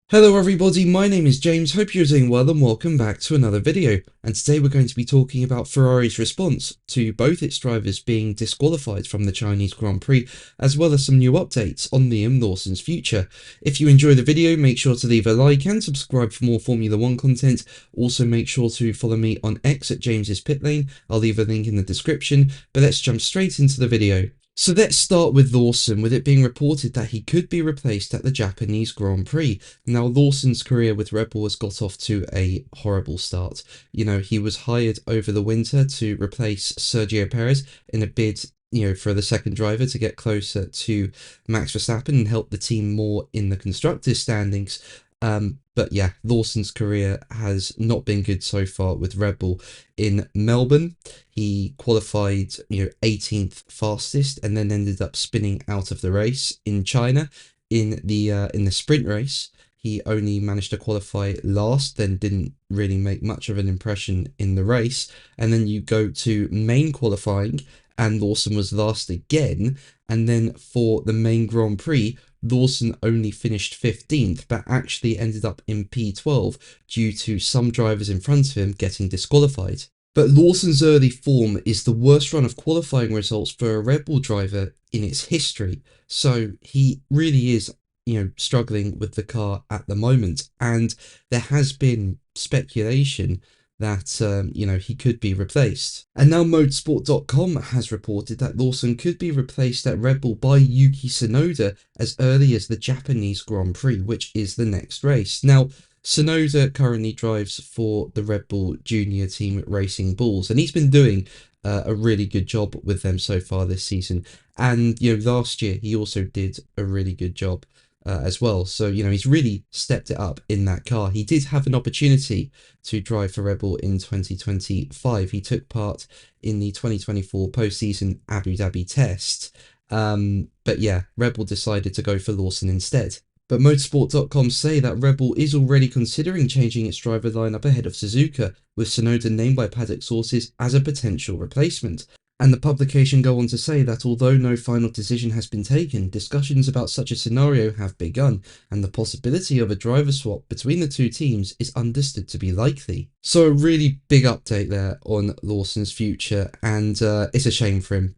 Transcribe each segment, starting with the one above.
Hello everybody, my name is James, hope you're doing well and welcome back to another video. And today we're going to be talking about Ferrari's response to both its drivers being disqualified from the Chinese Grand Prix, as well as some new updates on Liam Lawson's future. If you enjoy the video, make sure to leave a like and subscribe for more Formula 1 content. Also make sure to follow me on X at James's Pit Lane, I'll leave a link in the description, but let's jump straight into the video. So let's start with Lawson, with it being reported that he could be replaced at the Japanese Grand Prix. Now, Lawson's career with Red Bull has got off to a horrible start. He was hired over the winter to replace Sergio Perez in a bid, for the second driver to get closer to Max Verstappen and help the team more in the constructors' standings. But yeah, Lawson's career has not been good so far with Red Bull. In Melbourne, he qualified, 18th fastest and then ended up spinning out of the race. In China, in the sprint race, he only managed to qualify last, then didn't really make much of an impression in the race. And then you go to main qualifying, and Lawson was last again. And then for the main Grand Prix, Lawson only finished 15th, but actually ended up in P12 due to some drivers in front of him getting disqualified. But Lawson's early form is the worst run of qualifying results for a Red Bull driver in its history. So he really is, struggling with the car at the moment. And there has been speculation that, he could be replaced. And now Motorsport.com has reported that Lawson could be replaced at Red Bull by Yuki Tsunoda as early as the Japanese Grand Prix, which is the next race. Now, Tsunoda currently drives for the Red Bull junior team Racing Bulls, and he's been doing a really good job with them so far this season. And, last year he also did a really good job as well. So, he's really stepped it up in that car. He did have an opportunity to drive for Red Bull in 2025. He took part in the 2024 postseason Abu Dhabi test. But yeah, Red Bull decided to go for Lawson instead. But Motorsport.com say that Red Bull is already considering changing its driver lineup ahead of Suzuka, with Tsunoda named by paddock sources as a potential replacement. And the publication go on to say that although no final decision has been taken, discussions about such a scenario have begun, and the possibility of a driver swap between the two teams is understood to be likely. So a really big update there on Lawson's future, and it's a shame for him.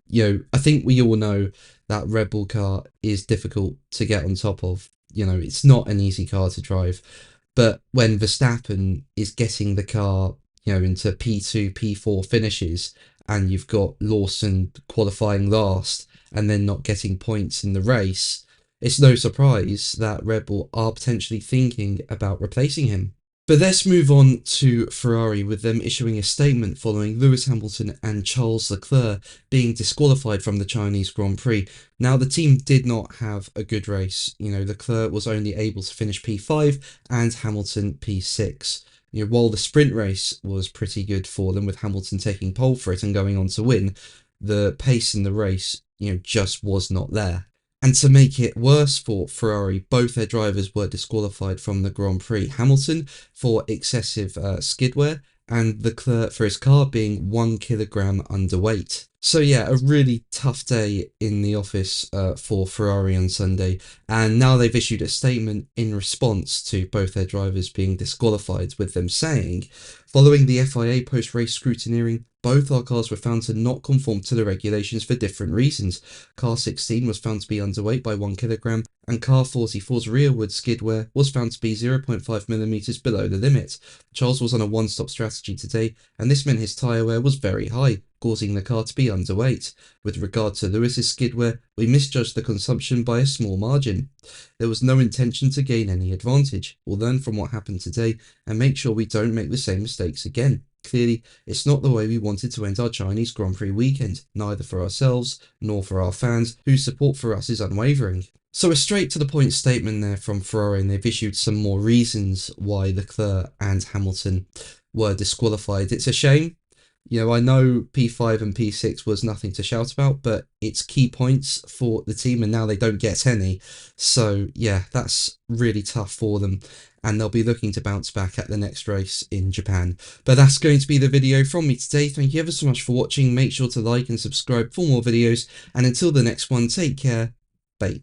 I think we all know that Red Bull car is difficult to get on top of. It's not an easy car to drive. But when Verstappen is getting the car, into P2, P4 finishes, and you've got Lawson qualifying last and then not getting points in the race, it's no surprise that Red Bull are potentially thinking about replacing him. But let's move on to Ferrari, with them issuing a statement following Lewis Hamilton and Charles Leclerc being disqualified from the Chinese Grand Prix. Now, the team did not have a good race. Leclerc was only able to finish P5 and Hamilton P6. While the sprint race was pretty good for them, with Hamilton taking pole for it and going on to win, the pace in the race, just was not there. And to make it worse for Ferrari, both their drivers were disqualified from the Grand Prix. Hamilton for excessive skid wear, and Leclerc for his car being 1 kilogram underweight. So yeah, a really tough day in the office for Ferrari on Sunday, and now they've issued a statement in response to both their drivers being disqualified, with them saying, following the FIA post-race scrutineering, both our cars were found to not conform to the regulations for different reasons. Car 16 was found to be underweight by 1 kilogram, and car 44's rearward skid wear was found to be 0.5 millimeters below the limit. Charles was on a one-stop strategy today, and this meant his tyre wear was very high, causing the car to be underweight. With regard to Lewis's skid wear, we misjudged the consumption by a small margin. There was no intention to gain any advantage. We'll learn from what happened today and make sure we don't make the same mistakes again. Clearly, it's not the way we wanted to end our Chinese Grand Prix weekend, neither for ourselves nor for our fans, whose support for us is unwavering. So a straight to the point statement there from Ferrari, and they've issued some more reasons why Leclerc and Hamilton were disqualified. It's a shame. I know P5 and P6 was nothing to shout about, but it's key points for the team, and now they don't get any. So yeah, that's really tough for them, and they'll be looking to bounce back at the next race in Japan. But that's going to be the video from me today. Thank you ever so much for watching. Make sure to like and subscribe for more videos, and until the next one, take care. Bye.